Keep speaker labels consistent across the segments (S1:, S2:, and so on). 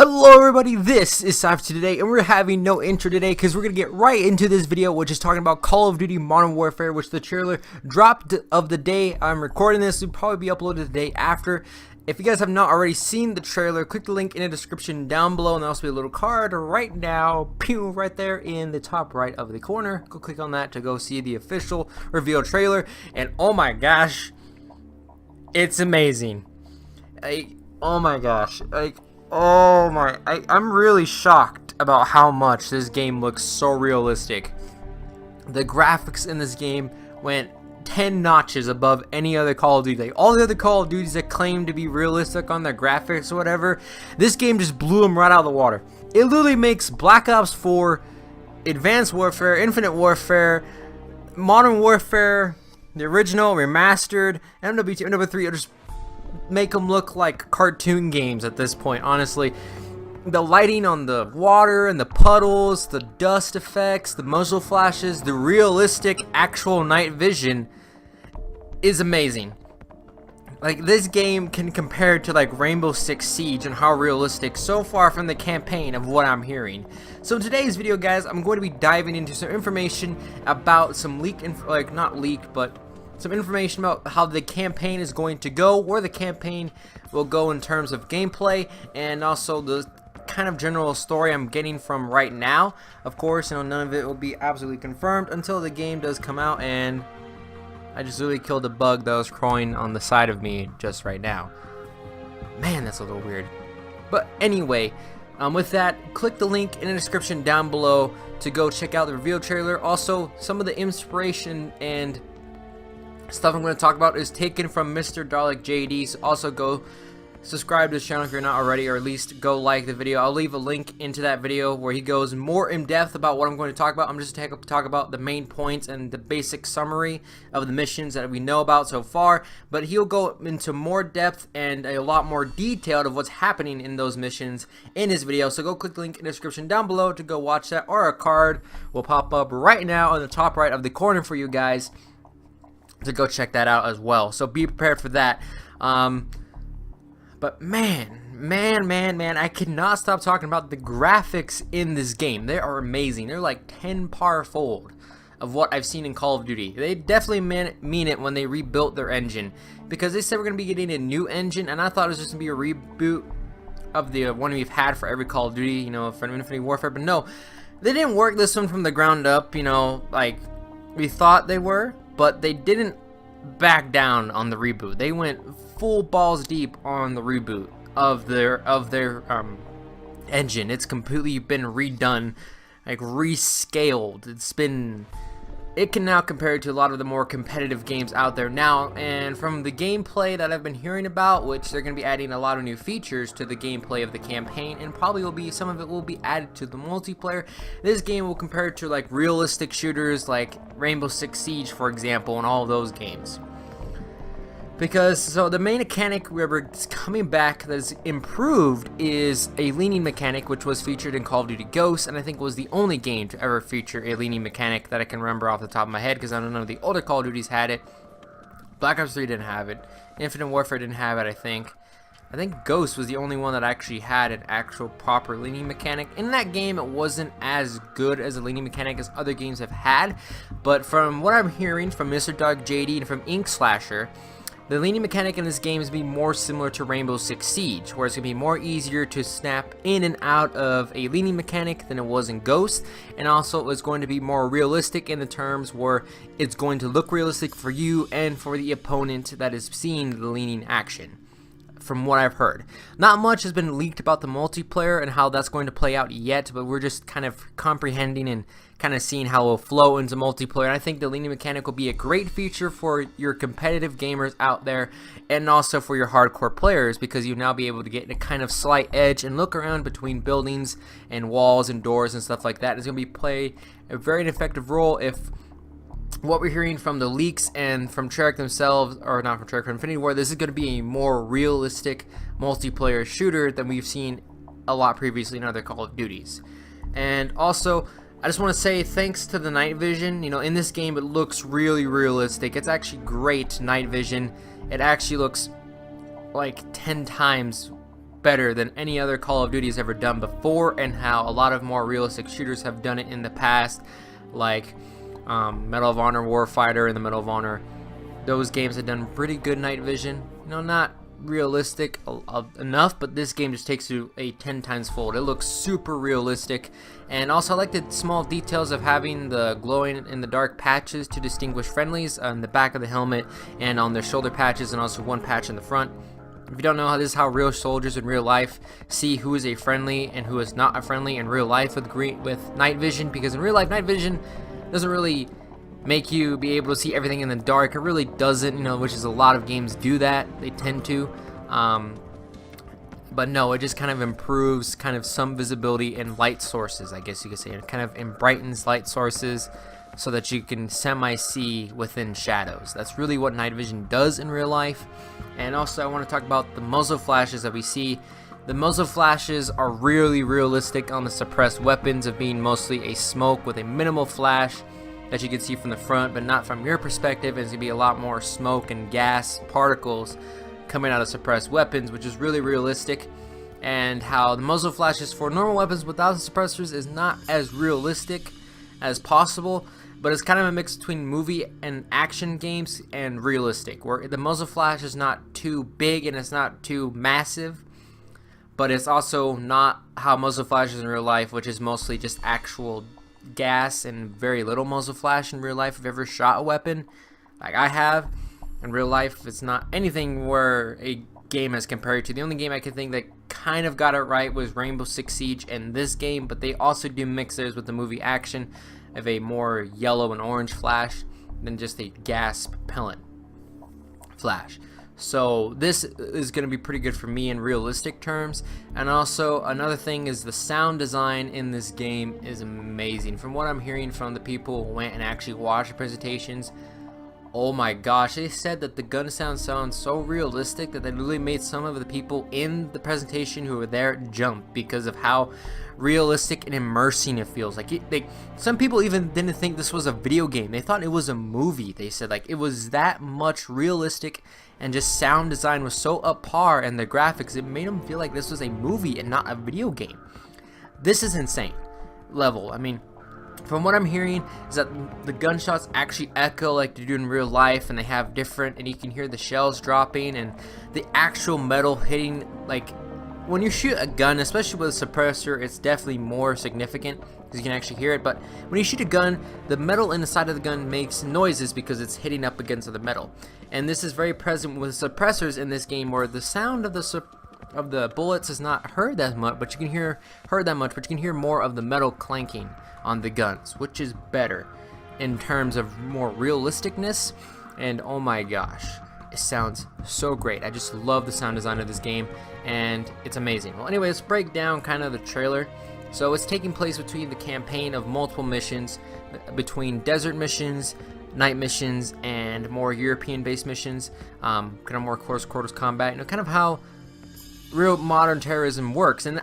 S1: Hello everybody, this is Sypher today, and we're having no intro today because we're going to get right into this video, which is talking about Call of Duty Modern Warfare, which the trailer dropped of the day I'm recording this. It'll probably be uploaded the day after. If you guys have not already seen the trailer, click the link in the description down below, and there'll also be a little card right now, pew, right there in the top right of the corner. Go click on that to go see the official reveal trailer, and oh my gosh, it's amazing. Oh my gosh, I'm really shocked about how much this game looks so realistic. The graphics in this game went 10 notches above any other Call of Duty. Like, all the other Call of Duties that claim to be realistic on their graphics or whatever, this game just blew them right out of the water. It literally makes Black Ops 4, Advanced Warfare, Infinite Warfare, Modern Warfare, the original, remastered, MW2, MW3, just make them look like cartoon games at this point. Honestly, the lighting on the water and the puddles, the dust effects, the muzzle flashes, the realistic actual night vision is amazing. Like, this game can compare to like Rainbow Six Siege and how realistic so far from the campaign of what I'm hearing. So in today's video, guys, I'm going to be diving into some information about some leaked not leaked, but some information about how the campaign is going to go, where the campaign will go in terms of gameplay, and also the kind of general story I'm getting from right now. Of course, none of it will be absolutely confirmed until the game does come out, and I just literally killed a bug that was crawling on the side of me just right now. Man, that's a little weird. But anyway, with that, click the link in the description down below to go check out the reveal trailer. Also, some of the inspiration and stuff I'm going to talk about is taken from Mr. Dalek JD, so also go subscribe to his channel if you're not already, or at least go like the video. I'll leave a link into that video where he goes more in depth about what I'm going to talk about. I'm just going to talk about the main points and the basic summary of the missions that we know about so far, but he'll go into more depth and a lot more detailed of what's happening in those missions in his video. So go click the link in the description down below to go watch that, or a card will pop up right now on the top right of the corner for you guys to go check that out as well. So be prepared for that. But man, I cannot stop talking about the graphics in this game. They are amazing. They're like 10 power-fold of what I've seen in Call of Duty. They definitely mean it when they rebuilt their engine, because they said we're going to be getting a new engine, and I thought it was just going to be a reboot of the one we've had for every Call of Duty, you know, for Infinite Warfare. But no, they didn't work this one from the ground up, you know, like we thought they were. But they didn't back down on the reboot. They went full balls deep on the reboot of their engine. It's completely been redone, like rescaled. It can now compare to a lot of the more competitive games out there now, and from the gameplay that I've been hearing about, which they're going to be adding a lot of new features to the gameplay of the campaign, and probably will be, some of it will be added to the multiplayer. This game will compare to like realistic shooters like Rainbow Six Siege, for example, and all of those games. Because, so the main mechanic we're coming back that is improved is a leaning mechanic, which was featured in Call of Duty Ghosts, and I think was the only game to ever feature a leaning mechanic that I can remember off the top of my head, because I don't know if the older Call of Duties had it. Black Ops 3 didn't have it. Infinite Warfare didn't have it, I think. I think Ghost was the only one that actually had an actual proper leaning mechanic. In that game, it wasn't as good as a leaning mechanic as other games have had, but from what I'm hearing from Mr. Doug JD and from Ink Slasher, the leaning mechanic in this game is going to be more similar to Rainbow Six Siege, where it's going to be more easier to snap in and out of a leaning mechanic than it was in Ghost, and also it's going to be more realistic in the terms where it's going to look realistic for you and for the opponent that is seeing the leaning action. From what I've heard, not much has been leaked about the multiplayer and how that's going to play out yet, but we're just kind of comprehending and kind of seeing how it will flow into multiplayer. And I think the leaning mechanic will be a great feature for your competitive gamers out there, and also for your hardcore players, because you'll now be able to get a kind of slight edge and look around between buildings and walls and doors and stuff like that. It's going to be play a very effective role if what we're hearing from the leaks and from Treyarch themselves, or not from Treyarch, from Infinity War, this is going to be a more realistic multiplayer shooter than we've seen a lot previously in other Call of Duties. And also, I just want to say thanks to the night vision. You know, in this game it looks really realistic. It's actually great night vision. It actually looks like 10 times better than any other Call of Duty has ever done before, and how a lot of more realistic shooters have done it in the past, like Medal of Honor Warfighter and the Medal of Honor. Those games have done pretty good night vision. Not realistic enough, but this game just takes you a 10 times fold. It looks super realistic. And also I like the small details of having the glowing in the dark patches to distinguish friendlies on the back of the helmet and on their shoulder patches, and also one patch in the front. If you don't know, this is how real soldiers in real life see who is a friendly and who is not a friendly in real life with night vision, because in real life night vision doesn't really make you be able to see everything in the dark. It really doesn't, which is a lot of games do that. They tend to. But no, it just kind of improves kind of some visibility in light sources, I guess you could say. It kind of brightens light sources so that you can semi-see within shadows. That's really what night vision does in real life. And also I want to talk about the muzzle flashes that we see. The muzzle flashes are really realistic on the suppressed weapons, of being mostly a smoke with a minimal flash that you can see from the front, but not from your perspective. It's going to be a lot more smoke and gas particles coming out of suppressed weapons, which is really realistic. And how the muzzle flashes for normal weapons without the suppressors is not as realistic as possible, but it's kind of a mix between movie and action games and realistic, where the muzzle flash is not too big and it's not too massive, but it's also not how muzzle flash is in real life, which is mostly just actual gas and very little muzzle flash in real life. If you've ever shot a weapon like I have in real life, it's not anything where a game has compared to. The only game I could think that kind of got it right was Rainbow Six Siege in this game, but they also do mix theirs with the movie action of a more yellow and orange flash than just a gas pellet flash. So this is going to be pretty good for me in realistic terms. And also another thing is the sound design in this game is amazing. From what I'm hearing from the people who went and actually watched the presentations, oh my gosh, they said that the gun sounds so realistic that they really made some of the people in the presentation who were there jump because of how realistic and immersing it feels. Some people even didn't think this was a video game. They thought it was a movie. They said it was that much realistic, and just sound design was so up par, and the graphics, it made them feel like this was a movie and not a video game. This is insane level. I mean, from what I'm hearing is that the gunshots actually echo like they do in real life, and they have different, and you can hear the shells dropping and the actual metal hitting. When you shoot a gun, especially with a suppressor, it's definitely more significant because you can actually hear it. But when you shoot a gun, the metal in the side of the gun makes noises because it's hitting up against the metal. And this is very present with suppressors in this game, where the sound of the bullets is not heard that much, but you can hear more of the metal clanking on the guns, which is better in terms of more realisticness. And oh my gosh, it sounds so great. I just love the sound design of this game, and it's amazing. Well, anyway, let's break down kind of the trailer. So it's taking place between the campaign of multiple missions, between desert missions, night missions, and more European-based missions, kind of more close quarters combat. Kind of how real modern terrorism works. And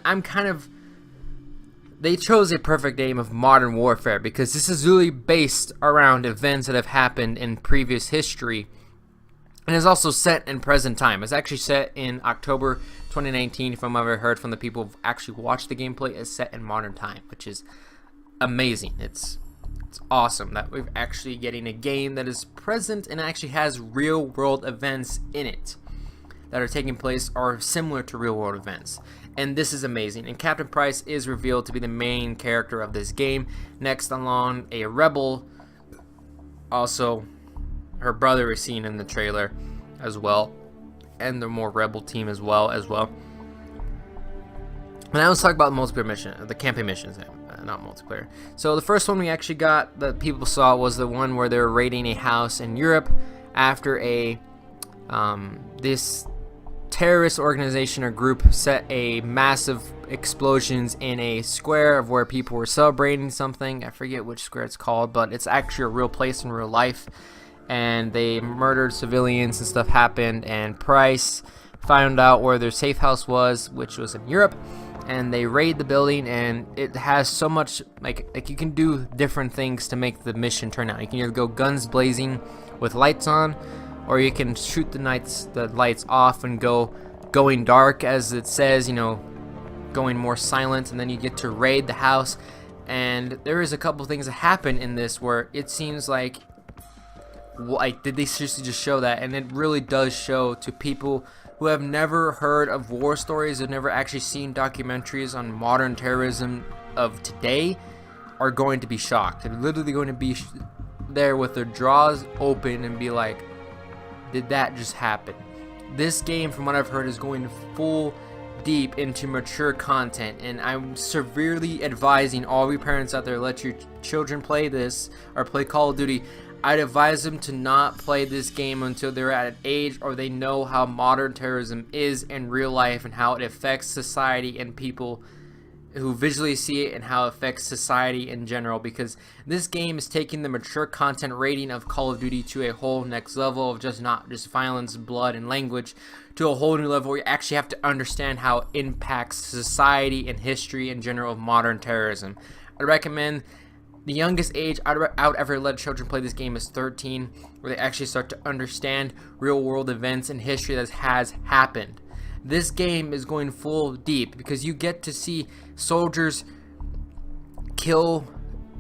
S1: they chose a perfect name of modern warfare, because this is really based around events that have happened in previous history, and is also set in present time. It's actually set in October 2019, from what I've heard from the people who've actually watched the gameplay. It's set in modern time, which is amazing. It's awesome that we're actually getting a game that is present and actually has real world events in it that are taking place or similar to real world events. And this is amazing. And Captain Price is revealed to be the main character of this game. Next along, a rebel. Also, her brother is seen in the trailer as well, and the more rebel team as well. Now let's talk about the multiplayer mission, the campaign missions, not multiplayer. So the first one we actually got that people saw was the one where they're raiding a house in Europe after this terrorist organization or group set a massive explosions in a square of where people were celebrating something. I forget which square it's called, but it's actually a real place in real life. And they murdered civilians and stuff happened, and Price found out where their safe house was, which was in Europe, and they raid the building, and it has so much like you can do different things to make the mission turn out. You can either go guns blazing with lights on, or you can shoot the lights off and go going dark, as it says, going more silent, and then you get to raid the house. And there is a couple things that happen in this where it seems like did they seriously just show that? And it really does show to people who have never heard of war stories, have never actually seen documentaries on modern terrorism of today, are going to be shocked. They're literally going to be there with their jaws open and be like, did that just happen? This game, from what I've heard, is going full deep into mature content, and I'm severely advising all you parents out there, let your children play this or play Call of Duty. I'd advise them to not play this game until they're at an age or they know how modern terrorism is in real life and how it affects society and people who visually see it and how it affects society in general, because this game is taking the mature content rating of Call of Duty to a whole next level of not just violence, blood, and language, to a whole new level where you actually have to understand how it impacts society and history in general of modern terrorism. I recommend the youngest age I would ever let children play this game is 13, where they actually start to understand real world events and history that has happened. This game is going full deep because you get to see soldiers kill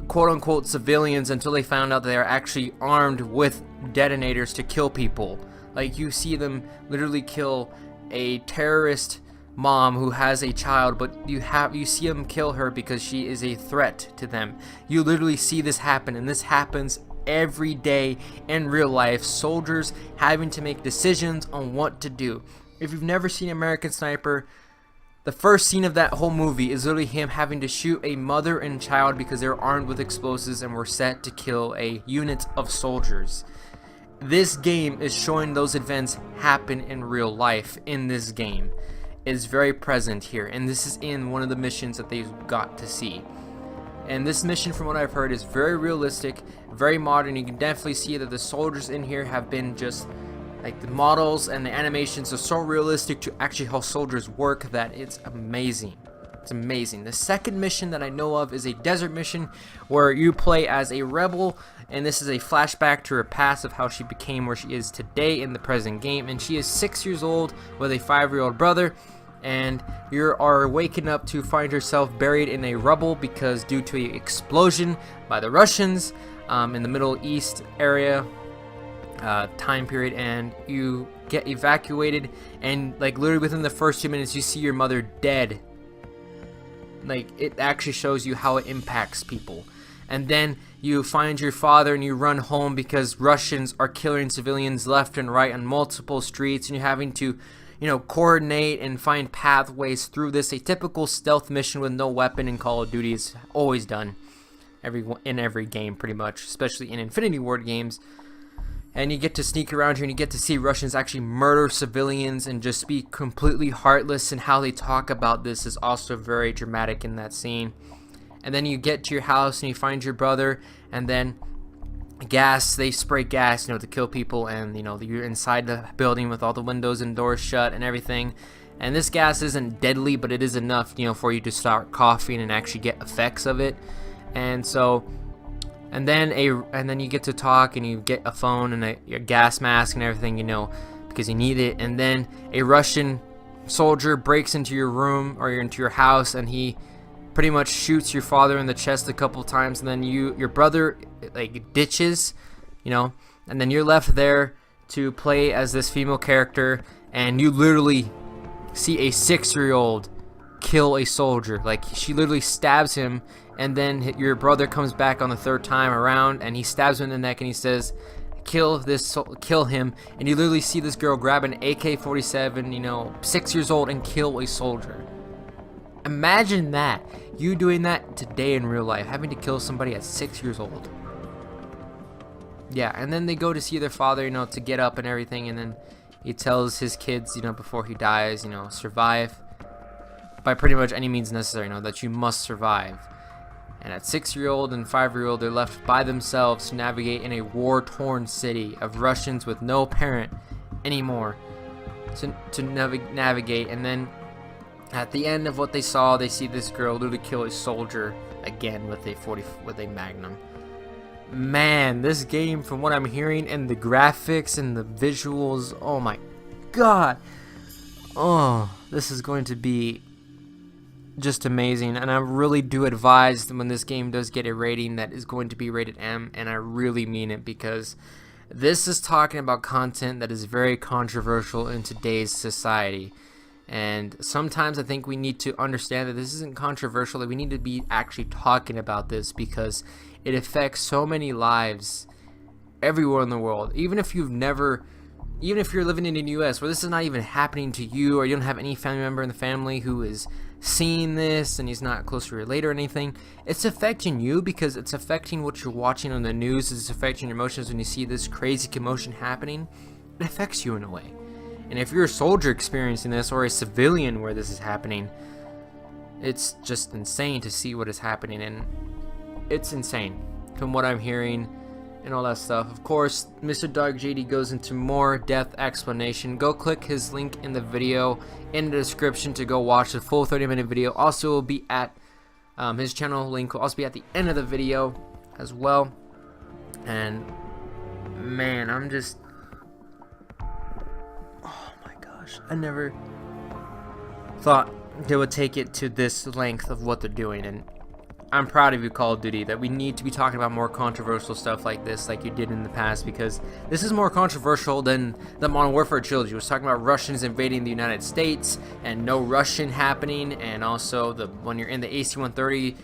S1: quote unquote civilians until they found out they are actually armed with detonators to kill people. Like, you see them literally kill a terrorist mom who has a child, but you see them kill her because she is a threat to them. You literally see this happen, and this happens every day in real life. Soldiers having to make decisions on what to do. If you've never seen American Sniper, the first scene of that whole movie is literally him having to shoot a mother and child because they're armed with explosives and were set to kill a unit of soldiers. This game is showing those events happen in real life in this game. It is very present here, and this is in one of the missions that they've got to see. And this mission, from what I've heard, is very realistic, very modern. You can definitely see that the soldiers in here have been just like, the models and the animations are so realistic to actually how soldiers work that it's amazing. It's amazing. The second mission that I know of is a desert mission where you play as a rebel, and this is a flashback to her past of how she became where she is today in the present game. And she is 6 years old with a 5-year-old brother, and you are waking up to find yourself buried in a rubble because due to an explosion by the Russians in the Middle East area time period, and you get evacuated, and like literally within the first 2 minutes you see your mother dead. Like, it actually shows you how it impacts people. And then you find your father and you run home because Russians are killing civilians left and right on multiple streets, and you're having to coordinate and find pathways through this. A typical stealth mission with no weapon in Call of Duty is always done in every game pretty much, especially in Infinity Ward games. And you get to sneak around here and you get to see Russians actually murder civilians and just be completely heartless, and how they talk about this is also very dramatic in that scene. And then you get to your house and you find your brother, and then they spray gas, to kill people, and you're inside the building with all the windows and doors shut and everything. And this gas isn't deadly, but it is enough, for you to start coughing and actually get effects of it. And so and then you get to talk, and you get a phone and a gas mask and everything, because you need it. And then a Russian soldier breaks into your room or into your house, and he pretty much shoots your father in the chest a couple times, and then your brother ditches, and then you're left there to play as this female character, and you literally see a 6-year-old kill a soldier. Like, she literally stabs him, and then your brother comes back on the third time around, and he stabs him in the neck, and he says, kill him. And you literally see this girl grab an AK-47, 6 years old, and kill a soldier. Imagine that, you doing that today in real life, having to kill somebody at 6 years old. Yeah, and then they go to see their father, to get up and everything, and then he tells his kids, before he dies, survive by pretty much any means necessary, that you must survive. And at 6-year-old and 5-year-old, they're left by themselves to navigate in a war-torn city of Russians with no parent anymore to navigate. And then at the end of what they saw, they see this girl literally kill a soldier again with a Magnum. Man, this game, from what I'm hearing, and the graphics and the visuals, oh my god. Oh, this is going to be just amazing, and I really do advise when this game does get a rating that is going to be rated M, and I really mean it, because this is talking about content that is very controversial in today's society. And sometimes I think we need to understand that this isn't controversial, that we need to be actually talking about this, because it affects so many lives everywhere in the world. Even if you're living in the US where this is not even happening to you, or you don't have any family member in the family who is seeing this and he's not closely related or anything, it's affecting you because it's affecting what you're watching on the news. It's affecting your emotions when you see this crazy commotion happening. It affects you in a way. And if you're a soldier experiencing this, or a civilian where this is happening, it's just insane to see what is happening, and it's insane from what I'm hearing and all that stuff. Of course, Mr. Dark JD goes into more depth explanation. Go click his link in the video in the description to go watch the full 30-minute video. Also will be at his channel link will also be at the end of the video as well. And man, I'm just, oh my gosh, I never thought they would take it to this length of what they're doing. And I'm proud of you, Call of Duty, that we need to be talking about more controversial stuff like this, like you did in the past, because this is more controversial than the Modern Warfare trilogy. It was talking about Russians invading the United States and no Russian happening, and also when you're in the AC-130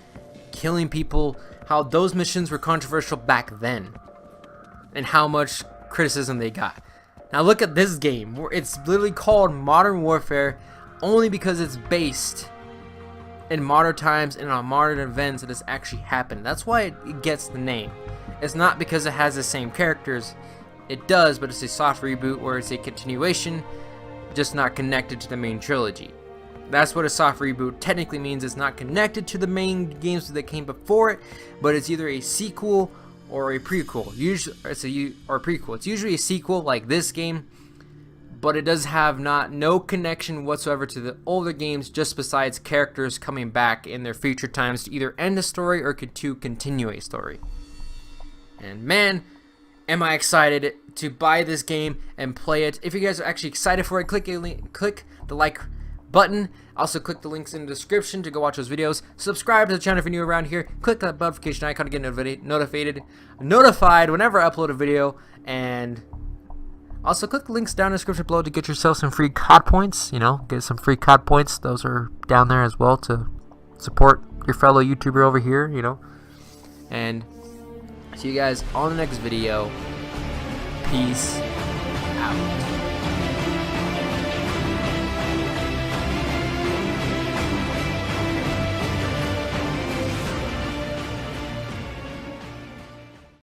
S1: killing people, how those missions were controversial back then, and how much criticism they got. Now look at this game, where it's literally called Modern Warfare only because it's based in modern times and on modern events that has actually happened. That's why it gets the name. It's not because it has the same characters. It does, but it's a soft reboot where it's a continuation, just not connected to the main trilogy. That's what a soft reboot technically means. It's not connected to the main games that came before it, but it's either a sequel or a prequel. Usually, it's or a prequel. It's usually a sequel like this game, but it does have no connection whatsoever to the older games, just besides characters coming back in their future times to either end a story or to continue a story. And man, am I excited to buy this game and play it. If you guys are actually excited for it, click the like button. Also click the links in the description to go watch those videos. Subscribe to the channel if you're new around here. Click that notification icon to get notified whenever I upload a video. And also, click the links down in the description below to get yourself some free COD points. You know, get some free COD points. Those are down there as well to support your fellow YouTuber over here, you know. And see you guys on the next video. Peace.